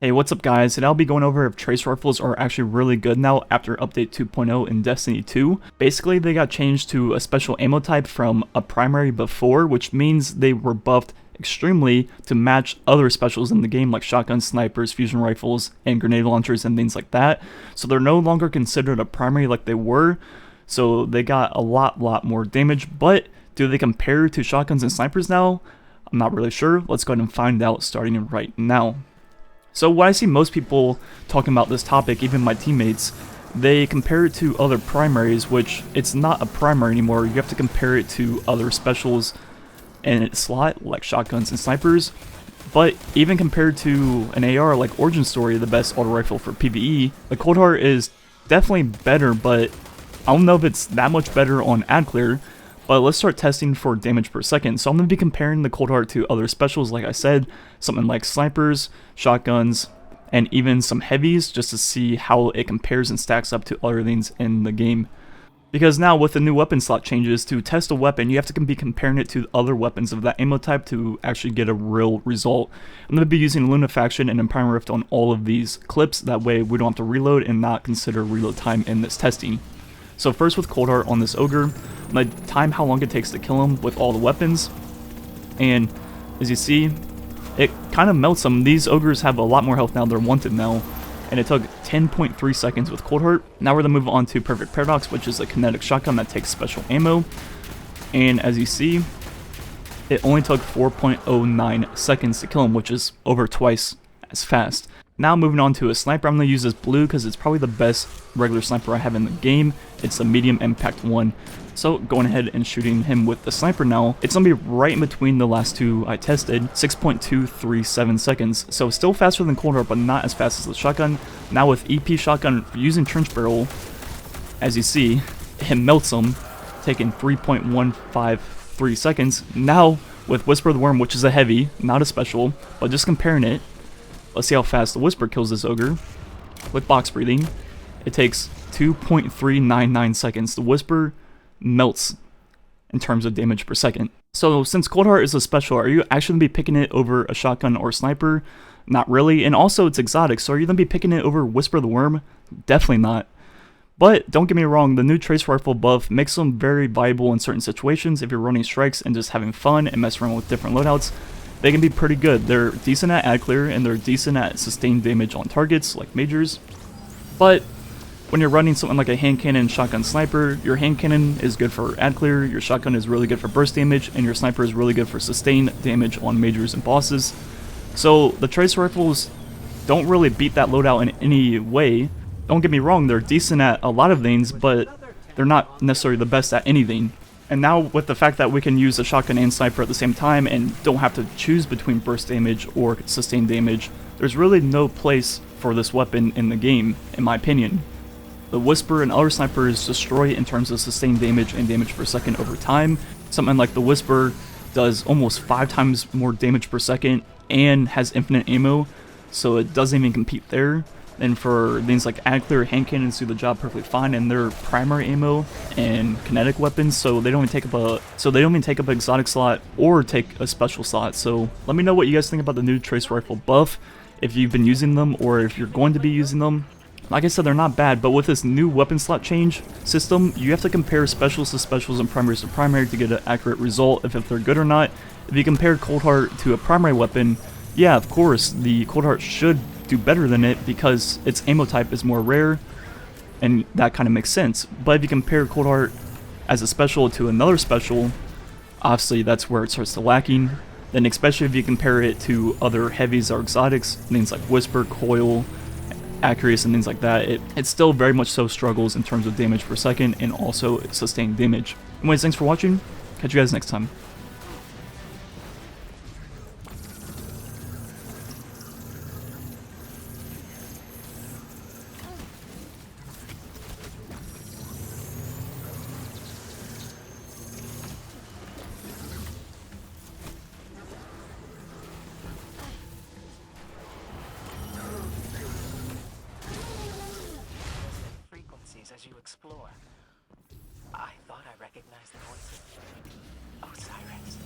Hey, what's up guys? Today I'll be going over if trace rifles are actually really good now after update 2.0 in Destiny 2. Basically, they got changed to a special ammo type from a primary before, which means they were buffed extremely to match other specials in the game like shotguns, snipers, fusion rifles, and grenade launchers and things like that. So they're no longer considered a primary like they were, so they got a lot more damage. But do they compare to shotguns and snipers now? I'm not really sure. Let's go ahead and find out starting right now. So when I see most people talking about this topic, even my teammates, they compare it to other primaries, which it's not a primary anymore. You have to compare it to other specials in its slot, like shotguns and snipers. But even compared to an AR like Origin Story, the best auto rifle for PvE, the Coldheart is definitely better, but I don't know if it's that much better on ad clear. But let's start testing for damage per second. So I'm going to be comparing the Coldheart to other specials, like I said, something like snipers, shotguns, and even some heavies, just to see how it compares and stacks up to other things in the game. Because now with the new weapon slot changes, to test a weapon, you have to be comparing it to other weapons of that ammo type to actually get a real result. I'm going to be using Lunafaction and Empire Rift on all of these clips, that way we don't have to reload and not consider reload time in this testing. So first with Coldheart on this ogre, I'm going to time how long it takes to kill him with all the weapons, and as you see, it kind of melts them. These ogres have a lot more health now, they're wanted now, and it took 10.3 seconds with Coldheart. Now we're going to move on to Perfect Paradox, which is a kinetic shotgun that takes special ammo, and as you see, it only took 4.09 seconds to kill him, which is over twice as fast. Now moving on to a sniper, I'm going to use this blue because it's probably the best regular sniper I have in the game. It's a medium impact one. So going ahead and shooting him with the sniper now, it's going to be right in between the last two I tested, 6.237 seconds. So still faster than Coldheart, but not as fast as the shotgun. Now with EP shotgun using trench barrel, as you see, it melts him, taking 3.153 seconds. Now with Whisper of the Worm, which is a heavy, not a special, but just comparing it, let's see how fast the Whisper kills this ogre. With box breathing, it takes 2.399 seconds. The Whisper melts in terms of damage per second. So since Coldheart is a special, are you actually going to be picking it over a shotgun or sniper? Not really. And also it's exotic, so are you going to be picking it over Whisper of the Worm? Definitely not. But don't get me wrong, the new trace rifle buff makes them very viable in certain situations. If you're running strikes and just having fun and messing around with different loadouts, they can be pretty good. They're decent at ad clear, and they're decent at sustained damage on targets, like majors. But when you're running something like a hand cannon shotgun sniper, your hand cannon is good for ad clear, your shotgun is really good for burst damage, and your sniper is really good for sustained damage on majors and bosses. So the trace rifles don't really beat that loadout in any way. Don't get me wrong, they're decent at a lot of things, but they're not necessarily the best at anything. And now with the fact that we can use a shotgun and sniper at the same time and don't have to choose between burst damage or sustained damage, there's really no place for this weapon in the game, in my opinion. The Whisper and other snipers destroy it in terms of sustained damage and damage per second over time. Something like the Whisper does almost 5 times more damage per second and has infinite ammo, so it doesn't even compete there. And for things like ad clear, hand cannons do the job perfectly fine, and they're primary ammo and kinetic weapons, so they don't even take up an exotic slot or take a special slot. So let me know what you guys think about the new trace rifle buff, if you've been using them or if you're going to be using them. Like I said, they're not bad, but with this new weapon slot change system, you have to compare specials to specials and primaries to primary to get an accurate result if they're good or not. If you compare Coldheart to a primary weapon, yeah, of course, the Coldheart should do better than it because its ammo type is more rare, and that kind of makes sense. But if you compare Coldheart as a special to another special, obviously that's where it starts to lacking. Then especially if you compare it to other heavies or exotics, things like Whisper, Coil, Accuracy, and things like that, it still very much so struggles in terms of damage per second and also sustained damage. Anyways, thanks for watching. Catch you guys next time. As you explore, I thought I recognized the voice of Osiris.